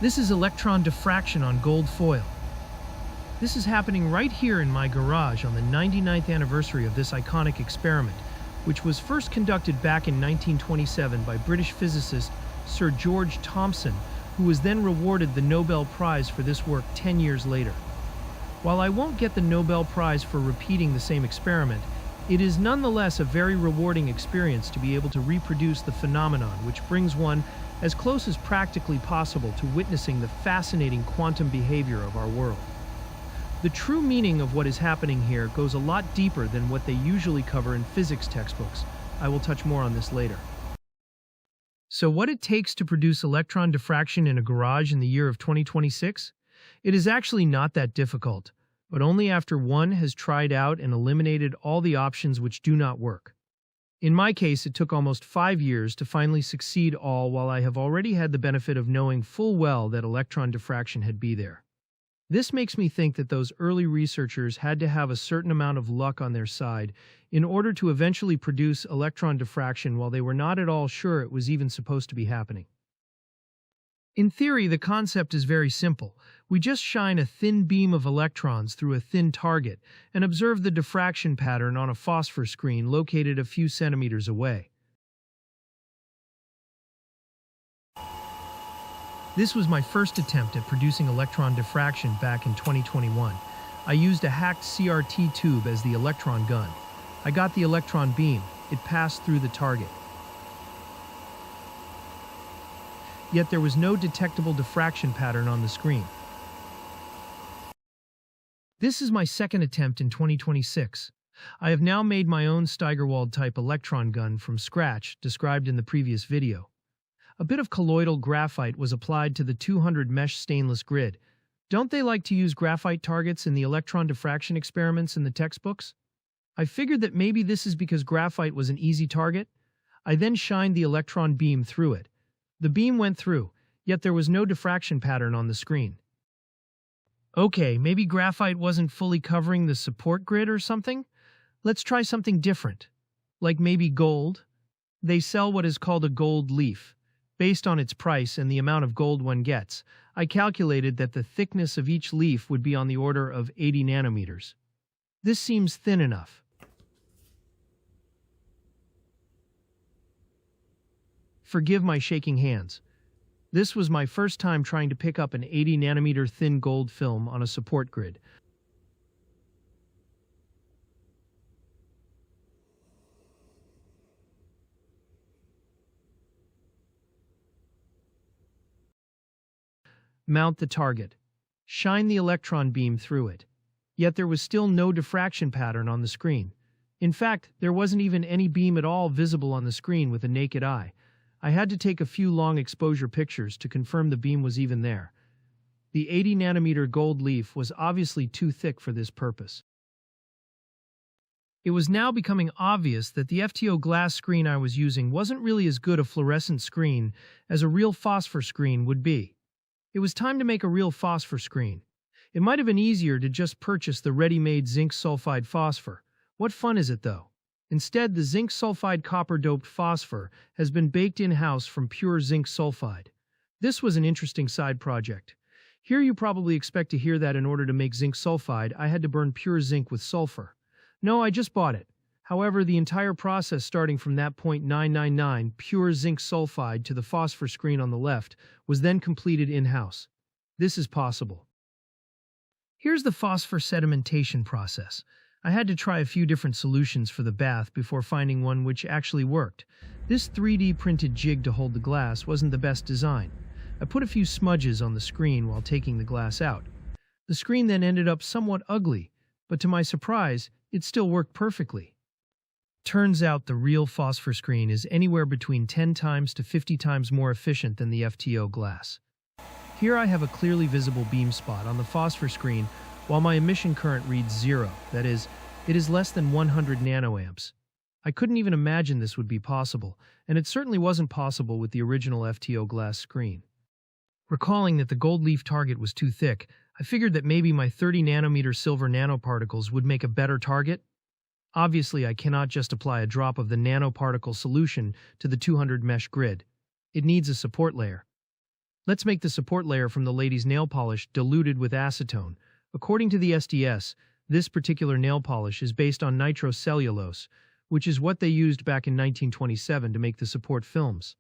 This is electron diffraction on gold foil. This is happening right here in my garage on the 99th anniversary of this iconic experiment, which was first conducted back in 1927 by British physicist Sir George Thomson, who was then rewarded the Nobel Prize for this work 10 years later. While I won't get the Nobel Prize for repeating the same experiment, it is nonetheless a very rewarding experience to be able to reproduce the phenomenon, which brings one as close as practically possible to witnessing the fascinating quantum behavior of our world. The true meaning of what is happening here goes a lot deeper than what they usually cover in physics textbooks. I will touch more on this later. So what it takes to produce electron diffraction in a garage in the year of 2026? It is actually not that difficult, but only after one has tried out and eliminated all the options which do not work. In my case, it took almost 5 years to finally succeed all while I have already had the benefit of knowing full well that electron diffraction had be there. This makes me think that those early researchers had to have a certain amount of luck on their side in order to eventually produce electron diffraction while they were not at all sure it was even supposed to be happening. In theory, the concept is very simple. We just shine a thin beam of electrons through a thin target and observe the diffraction pattern on a phosphor screen located a few centimeters away. This was my first attempt at producing electron diffraction back in 2021. I used a hacked CRT tube as the electron gun. I got the electron beam. It passed through the target. Yet there was no detectable diffraction pattern on the screen. This is my second attempt in 2026. I have now made my own Steigerwald type electron gun from scratch, described in the previous video. A bit of colloidal graphite was applied to the 200 mesh stainless grid. Don't they like to use graphite targets in the electron diffraction experiments in the textbooks? I figured that maybe this is because graphite was an easy target. I then shined the electron beam through it. The beam went through, yet there was no diffraction pattern on the screen. Okay, maybe graphite wasn't fully covering the support grid or something? Let's try something different. Like maybe gold? They sell what is called a gold leaf. Based on its price and the amount of gold one gets, I calculated that the thickness of each leaf would be on the order of 80 nanometers. This seems thin enough. Forgive my shaking hands. This was my first time trying to pick up an 80 nanometer thin gold film on a support grid. Mount the target. Shine the electron beam through it. Yet there was still no diffraction pattern on the screen. In fact, there wasn't even any beam at all visible on the screen with a naked eye. I had to take a few long exposure pictures to confirm the beam was even there. The 80 nanometer gold leaf was obviously too thick for this purpose. It was now becoming obvious that the FTO glass screen I was using wasn't really as good a fluorescent screen as a real phosphor screen would be. It was time to make a real phosphor screen. It might have been easier to just purchase the ready-made zinc sulfide phosphor. What fun is it though? Instead, the zinc sulfide copper-doped phosphor has been baked in-house from pure zinc sulfide. This was an interesting side project. Here you probably expect to hear that in order to make zinc sulfide, I had to burn pure zinc with sulfur. No, I just bought it. However, the entire process starting from that 0.999 pure zinc sulfide to the phosphor screen on the left was then completed in-house. This is possible. Here's the phosphor sedimentation process. I had to try a few different solutions for the bath before finding one which actually worked. This 3D printed jig to hold the glass wasn't the best design. I put a few smudges on the screen while taking the glass out. The screen then ended up somewhat ugly, but to my surprise, it still worked perfectly. Turns out the real phosphor screen is anywhere between 10 times to 50 times more efficient than the FTO glass. Here I have a clearly visible beam spot on the phosphor screen while my emission current reads 0, that is, it is less than 100 nanoamps. I couldn't even imagine this would be possible, and it certainly wasn't possible with the original FTO glass screen. Recalling that the gold leaf target was too thick, I figured that maybe my 30 nanometer silver nanoparticles would make a better target. Obviously, I cannot just apply a drop of the nanoparticle solution to the 200 mesh grid. It needs a support layer. Let's make the support layer from the lady's nail polish diluted with acetone. According to the SDS, this particular nail polish is based on nitrocellulose, which is what they used back in 1927 to make the support films.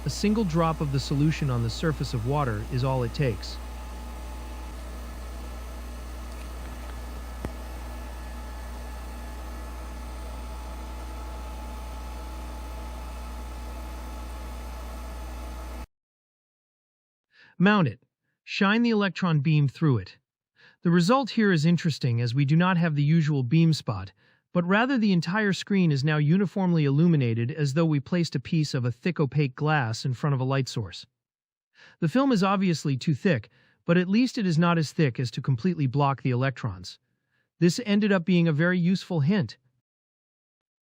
A single drop of the solution on the surface of water is all it takes. Mount it. Shine the electron beam through it. The result here is interesting as we do not have the usual beam spot, but rather the entire screen is now uniformly illuminated as though we placed a piece of a thick opaque glass in front of a light source. The film is obviously too thick, but at least it is not as thick as to completely block the electrons. This ended up being a very useful hint.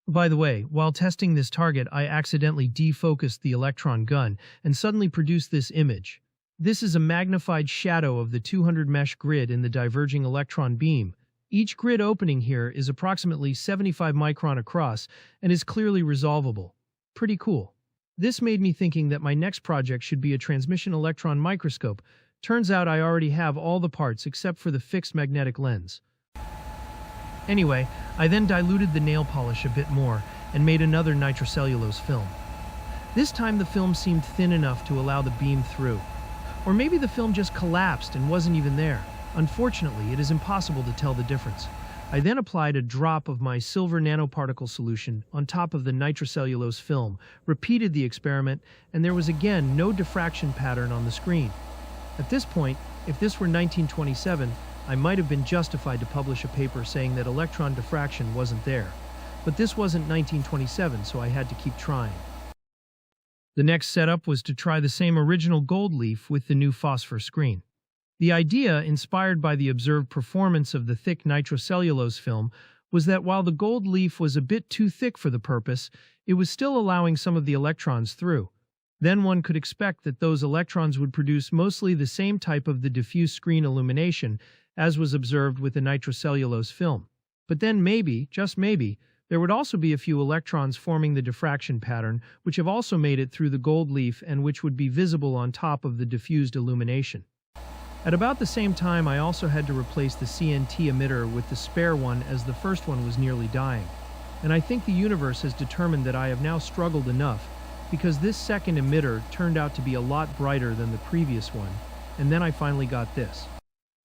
By the way, while testing this target, I accidentally defocused the electron gun and suddenly produced this image. This is a magnified shadow of the 200 mesh grid in the diverging electron beam. Each grid opening here is approximately 75 micron across and is clearly resolvable. Pretty cool. This made me thinking that my next project should be a transmission electron microscope. Turns out I already have all the parts except for the fixed magnetic lens. Anyway, I then diluted the nail polish a bit more and made another nitrocellulose film. This time the film seemed thin enough to allow the beam through. Or maybe the film just collapsed and wasn't even there. Unfortunately, it is impossible to tell the difference. I then applied a drop of my silver nanoparticle solution on top of the nitrocellulose film, repeated the experiment, and there was again no diffraction pattern on the screen. At this point, if this were 1927, I might have been justified to publish a paper saying that electron diffraction wasn't there. But this wasn't 1927, so I had to keep trying. The next setup was to try the same original gold leaf with the new phosphor screen. The idea, inspired by the observed performance of the thick nitrocellulose film, was that while the gold leaf was a bit too thick for the purpose, it was still allowing some of the electrons through. Then one could expect that those electrons would produce mostly the same type of the diffuse screen illumination as was observed with the nitrocellulose film. But then maybe, just maybe, there would also be a few electrons forming the diffraction pattern, which have also made it through the gold leaf and which would be visible on top of the diffused illumination. At about the same time, I also had to replace the CNT emitter with the spare one as the first one was nearly dying. And I think the universe has determined that I have now struggled enough, because this second emitter turned out to be a lot brighter than the previous one, and then I finally got this.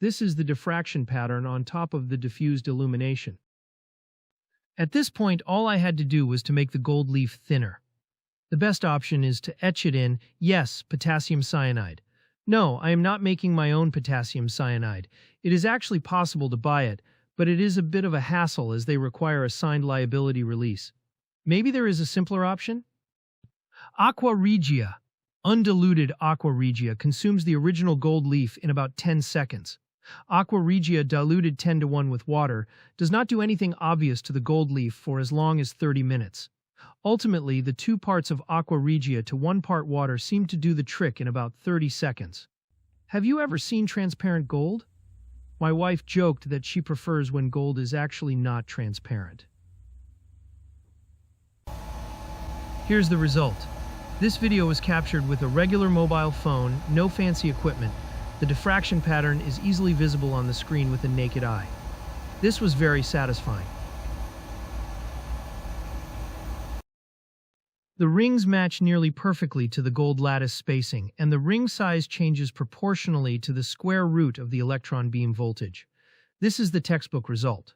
This is the diffraction pattern on top of the diffused illumination. At this point, all I had to do was to make the gold leaf thinner. The best option is to etch it in, yes, potassium cyanide. No, I am not making my own potassium cyanide. It is actually possible to buy it, but it is a bit of a hassle as they require a signed liability release. Maybe there is a simpler option? Aqua regia. Undiluted aqua regia consumes the original gold leaf in about 10 seconds. Aqua regia diluted 10:1 with water does not do anything obvious to the gold leaf for as long as 30 minutes. Ultimately, the 2 parts of aqua regia to 1 part water seem to do the trick in about 30 seconds. Have you ever seen transparent gold? My wife joked that she prefers when gold is actually not transparent. Here's the result. This video was captured with a regular mobile phone, no fancy equipment. The diffraction pattern is easily visible on the screen with the naked eye. This was very satisfying. The rings match nearly perfectly to the gold lattice spacing, and the ring size changes proportionally to the square root of the electron beam voltage. This is the textbook result.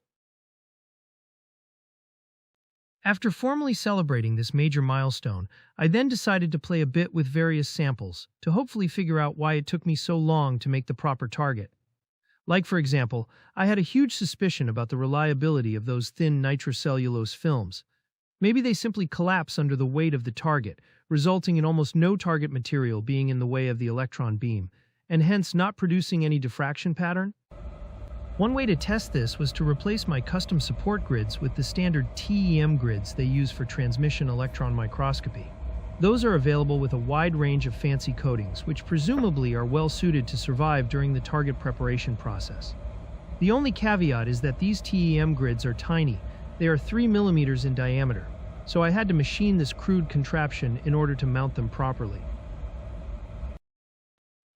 After formally celebrating this major milestone, I then decided to play a bit with various samples to hopefully figure out why it took me so long to make the proper target. Like, for example, I had a huge suspicion about the reliability of those thin nitrocellulose films. Maybe they simply collapse under the weight of the target, resulting in almost no target material being in the way of the electron beam, and hence not producing any diffraction pattern? One way to test this was to replace my custom support grids with the standard TEM grids they use for transmission electron microscopy. Those are available with a wide range of fancy coatings, which presumably are well suited to survive during the target preparation process. The only caveat is that these TEM grids are tiny. They are 3 mm in diameter, so I had to machine this crude contraption in order to mount them properly.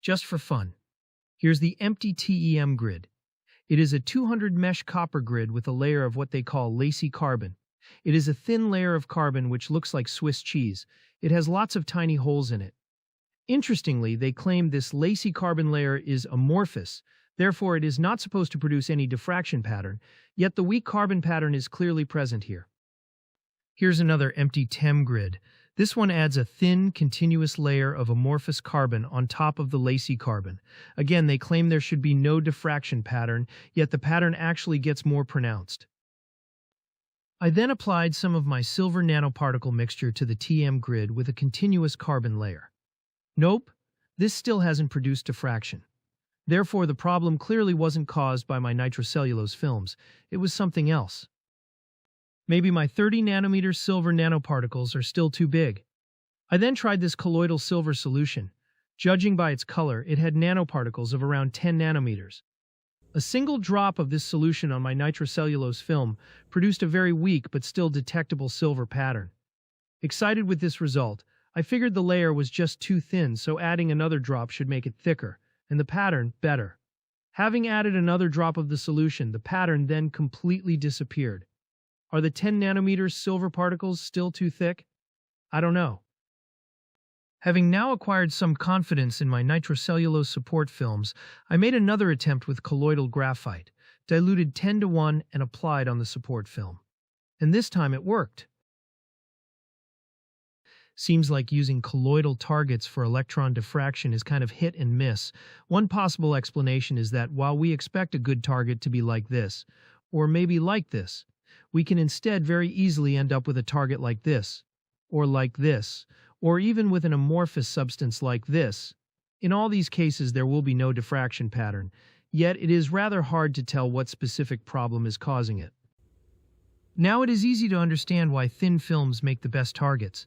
Just for fun, here's the empty TEM grid. It is a 200 mesh copper grid with a layer of what they call lacy carbon. It is a thin layer of carbon which looks like Swiss cheese. It has lots of tiny holes in it. Interestingly, they claim this lacy carbon layer is amorphous, therefore it is not supposed to produce any diffraction pattern, yet the weak carbon pattern is clearly present here. Here's another empty TEM grid. This one adds a thin, continuous layer of amorphous carbon on top of the lacy carbon. Again, they claim there should be no diffraction pattern, yet the pattern actually gets more pronounced. I then applied some of my silver nanoparticle mixture to the TM grid with a continuous carbon layer. Nope, this still hasn't produced diffraction. Therefore, the problem clearly wasn't caused by my nitrocellulose films. It was something else. Maybe my 30 nanometer silver nanoparticles are still too big. I then tried this colloidal silver solution. Judging by its color, it had nanoparticles of around 10 nanometers. A single drop of this solution on my nitrocellulose film produced a very weak but still detectable silver pattern. Excited with this result, I figured the layer was just too thin, so adding another drop should make it thicker, and the pattern better. Having added another drop of the solution, the pattern then completely disappeared. Are the 10 nanometer silver particles still too thick? I don't know. Having now acquired some confidence in my nitrocellulose support films, I made another attempt with colloidal graphite, diluted 10:1 and applied on the support film. And this time it worked. Seems like using colloidal targets for electron diffraction is kind of hit and miss. One possible explanation is that while we expect a good target to be like this, or maybe like this, we can instead very easily end up with a target like this, or even with an amorphous substance like this. In all these cases, there will be no diffraction pattern, yet it is rather hard to tell what specific problem is causing it. Now it is easy to understand why thin films make the best targets.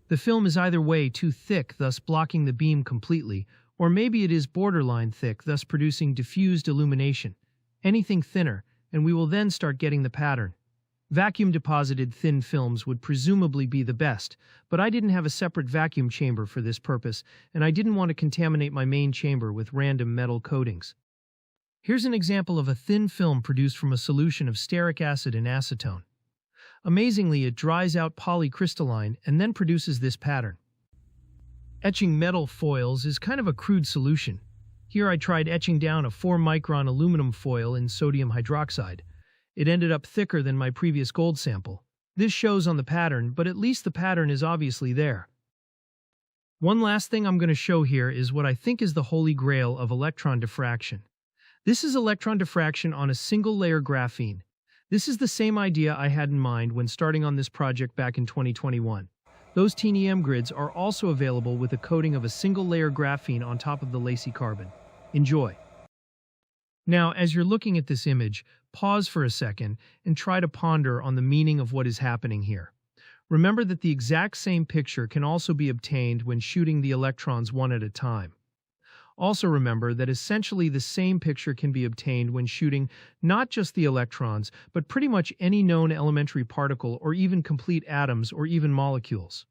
The film is either way too thick, thus blocking the beam completely, or maybe it is borderline thick, thus producing diffused illumination. Anything thinner, and we will then start getting the pattern. Vacuum-deposited thin films would presumably be the best, but I didn't have a separate vacuum chamber for this purpose, and I didn't want to contaminate my main chamber with random metal coatings. Here's an example of a thin film produced from a solution of stearic acid and acetone. Amazingly, it dries out polycrystalline and then produces this pattern. Etching metal foils is kind of a crude solution. Here I tried etching down a 4-micron aluminum foil in sodium hydroxide. It ended up thicker than my previous gold sample. This shows on the pattern, but at least the pattern is obviously there. One last thing I'm going to show here is what I think is the holy grail of electron diffraction. This is electron diffraction on a single-layer graphene. This is the same idea I had in mind when starting on this project back in 2021. Those TEM grids are also available with a coating of a single-layer graphene on top of the lacy carbon. Enjoy! Now, as you're looking at this image, pause for a second and try to ponder on the meaning of what is happening here. Remember that the exact same picture can also be obtained when shooting the electrons one at a time. Also remember that essentially the same picture can be obtained when shooting not just the electrons, but pretty much any known elementary particle or even complete atoms or even molecules.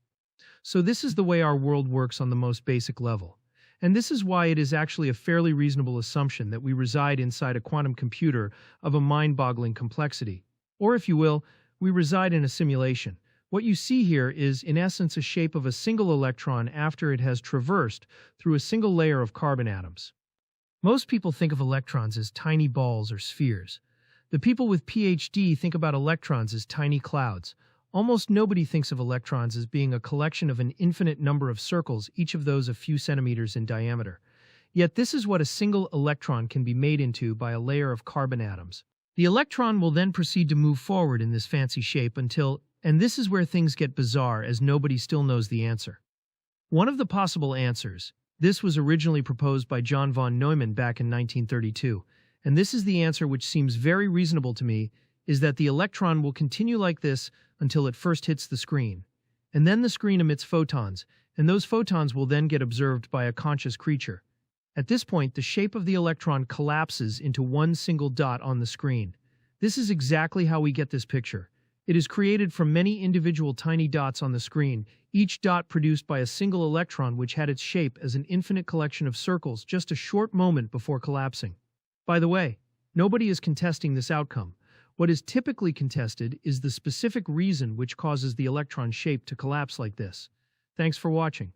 So this is the way our world works on the most basic level. And this is why it is actually a fairly reasonable assumption that we reside inside a quantum computer of a mind-boggling complexity. Or if you will, we reside in a simulation. What you see here is, in essence, a shape of a single electron after it has traversed through a single layer of carbon atoms. Most people think of electrons as tiny balls or spheres. The people with PhD think about electrons as tiny clouds. Almost nobody thinks of electrons as being a collection of an infinite number of circles, each of those a few centimeters in diameter. Yet this is what a single electron can be made into by a layer of carbon atoms. The electron will then proceed to move forward in this fancy shape until, and this is where things get bizarre as nobody still knows the answer. One of the possible answers, this was originally proposed by John von Neumann back in 1932, and this is the answer which seems very reasonable to me, is that the electron will continue like this until it first hits the screen. And then the screen emits photons, and those photons will then get observed by a conscious creature. At this point, the shape of the electron collapses into one single dot on the screen. This is exactly how we get this picture. It is created from many individual tiny dots on the screen, each dot produced by a single electron which had its shape as an infinite collection of circles just a short moment before collapsing. By the way, nobody is contesting this outcome. What is typically contested is the specific reason which causes the electron shape to collapse like this. Thanks for watching.